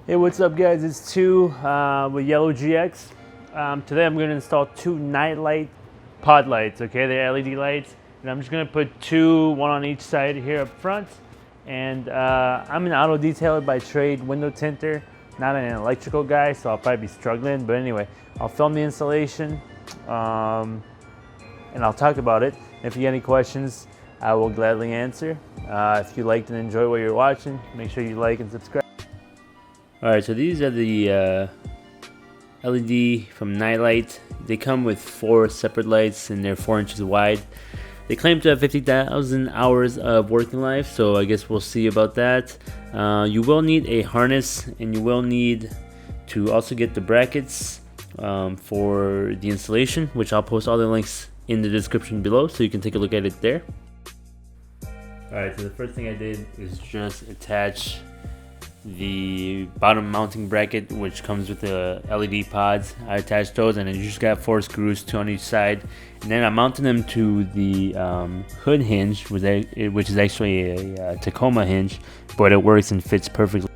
Hey, what's up guys? It's 2 with Yellow GX. Today I'm going to install 2 night light pod lights, okay? They're LED lights. And I'm just going to put 2, one on each side here up front. And I'm an auto detailer by trade, window tinter, not an electrical guy, so I'll probably be struggling. But anyway, I'll film the installation and I'll talk about it. If you have any questions, I will gladly answer. If you liked and enjoy what you're watching, make sure you like and subscribe. Alright, so these are the LED from Nightlight. They come with 4 separate lights and they're 4 inches wide. They claim to have 50,000 hours of working life, so I guess we'll see about that. You will need a harness and you will need to also get the brackets for the installation, which I'll post all the links in the description below so you can take a look at it there. Alright, so the first thing I did is just attach the bottom mounting bracket, which comes with the LED pods. I attached those, and then you just got 4 screws, 2 on each side, and then I mounted them to the hood hinge, which is actually a Tacoma hinge, but it works and fits perfectly.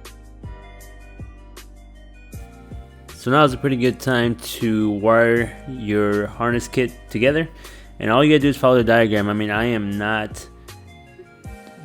So now is a pretty good time to wire your harness kit together, and all you gotta do is follow the diagram. I mean, I am not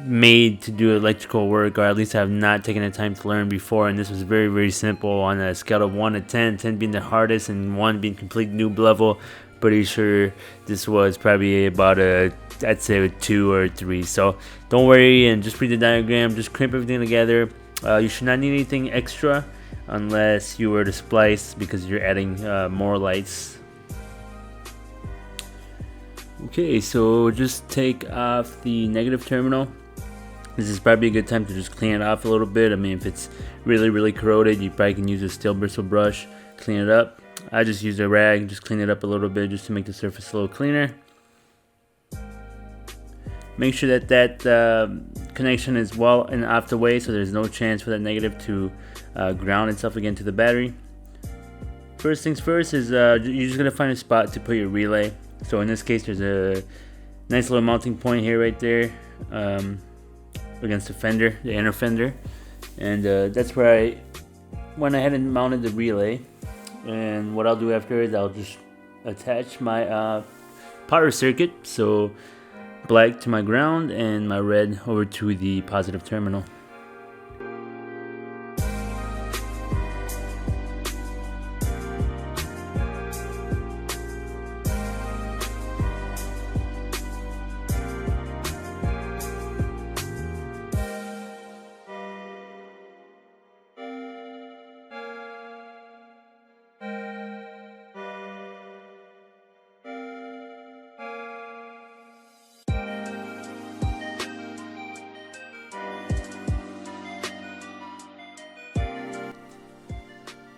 made to do electrical work, or at least I have not taken the time to learn before, and this was very, very simple on a scale of 1 to 10, 10 being the hardest and 1 being complete noob level. Pretty sure this was probably about I'd say a 2 or 3, so don't worry and just read the diagram, just crimp everything together. You should not need anything extra unless you were to splice, because you're adding more lights. Okay, so just take off the negative terminal. This is probably a good time to just clean it off a little bit. I mean, if it's really, really corroded, you probably can use a steel bristle brush, clean it up. I just used a rag, just clean it up a little bit just to make the surface a little cleaner. Make sure that connection is well and off the way, so there's no chance for that negative to ground itself again to the battery. First things first is you're just going to find a spot to put your relay. So in this case, there's a nice little mounting point here right there. Against the fender, the inner fender, and that's where I went ahead and mounted the relay. And what I'll do after is I'll just attach my power circuit, so black to my ground and my red over to the positive terminal.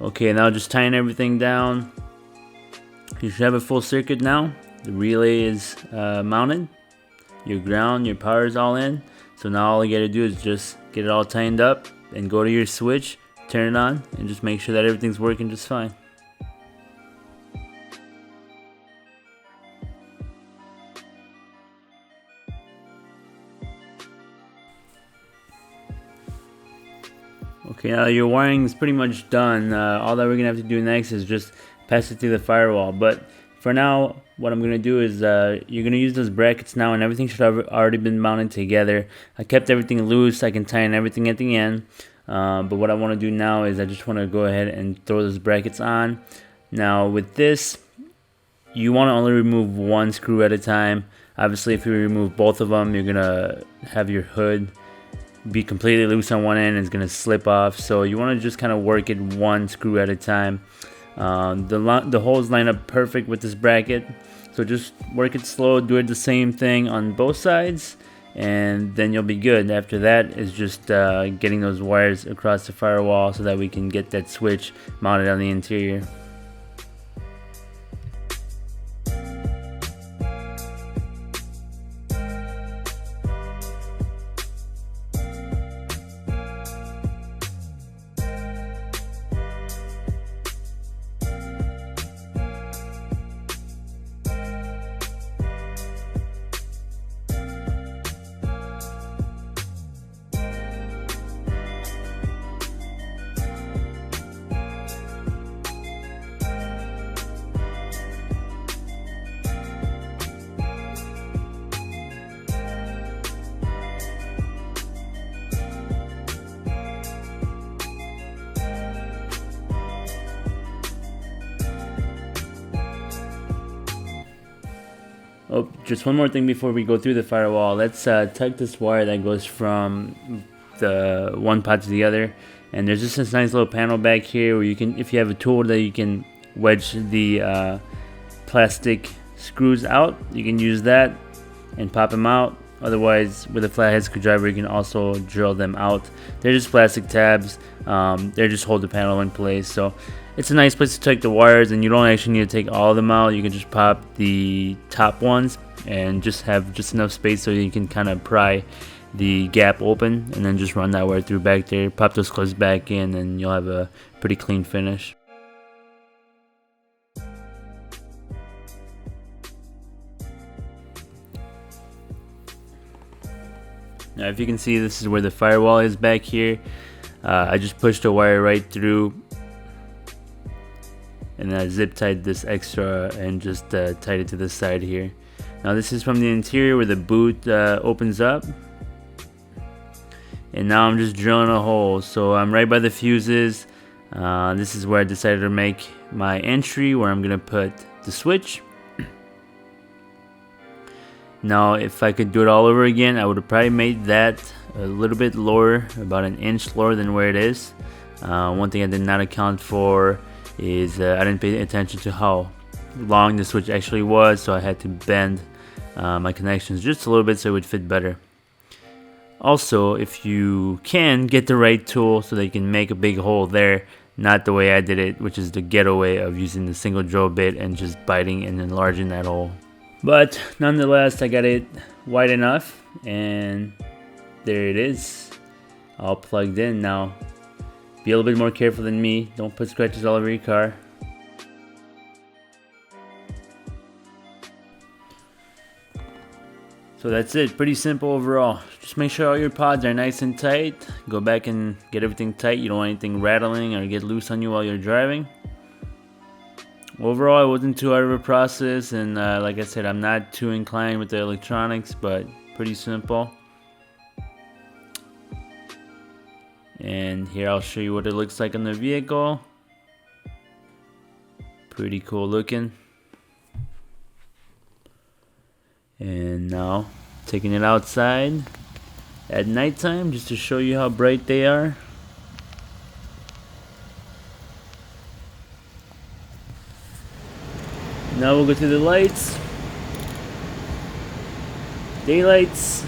Okay, now just tying everything down. You should have a full circuit now. The relay is mounted. Your ground, your power is all in. So now all you gotta do is just get it all tightened up and go to your switch, turn it on, and just make sure that everything's working just fine. Okay, now your wiring is pretty much done. All that we're gonna have to do next is just pass it through the firewall. But for now, what I'm gonna do is you're gonna use those brackets now, and everything should have already been mounted together. I kept everything loose. I can tie in everything at the end. But what I want to do now is I just want to go ahead and throw those brackets on. Now with this, you want to only remove 1 screw at a time. Obviously, if you remove both of them, you're gonna have your hood be completely loose on one end and it's gonna slip off. So you want to just kind of work it 1 screw at a time. The holes line up perfect with this bracket, so just work it slow, do it the same thing on both sides, and then you'll be good. After that is just getting those wires across the firewall so that we can get that switch mounted on the interior. Oh, just one more thing before we go through the firewall. Let's tuck this wire that goes from the one pot to the other. And there's just this nice little panel back here where you can, if you have a tool that you can wedge the plastic screws out, you can use that and pop them out. Otherwise, with a flathead screwdriver, you can also drill them out. They're just plastic tabs. They just hold the panel in place. So it's a nice place to take the wires, and you don't actually need to take all of them out. You can just pop the top ones and just have just enough space so you can kind of pry the gap open, and then just run that wire through back there. Pop those clips back in, and you'll have a pretty clean finish. Now, if you can see, this is where the firewall is back here. I just pushed a wire right through, and then I zip tied this extra and just tied it to the side here. Now, this is from the interior where the boot opens up. And now I'm just drilling a hole. So I'm right by the fuses. This is where I decided to make my entry, where I'm gonna put the switch. Now, if I could do it all over again, I would have probably made that a little bit lower, about an inch lower than where it is. One thing I did not account for is I didn't pay attention to how long the switch actually was, so I had to bend my connections just a little bit so it would fit better. Also, if you can, get the right tool so that you can make a big hole there, not the way I did it, which is the ghetto way of using the single drill bit and just biting and enlarging that hole. But nonetheless, I got it wide enough, and there it is, all plugged in. Now, be a little bit more careful than me. Don't put scratches all over your car. So that's it, pretty simple overall. Just make sure all your pods are nice and tight. Go back and get everything tight. You don't want anything rattling or get loose on you while you're driving. Overall, it wasn't too hard of a process, and like I said, I'm not too inclined with the electronics, but pretty simple. And here I'll show you what it looks like on the vehicle. Pretty cool looking. And now taking it outside at nighttime just to show you how bright they are. Now we'll go through the lights, daylights,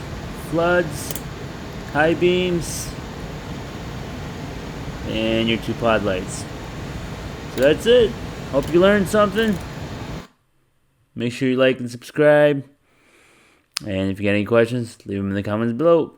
floods, high beams, and your two pod lights. So that's it. Hope you learned something. Make sure you like and subscribe. And if you got any questions, leave them in the comments below.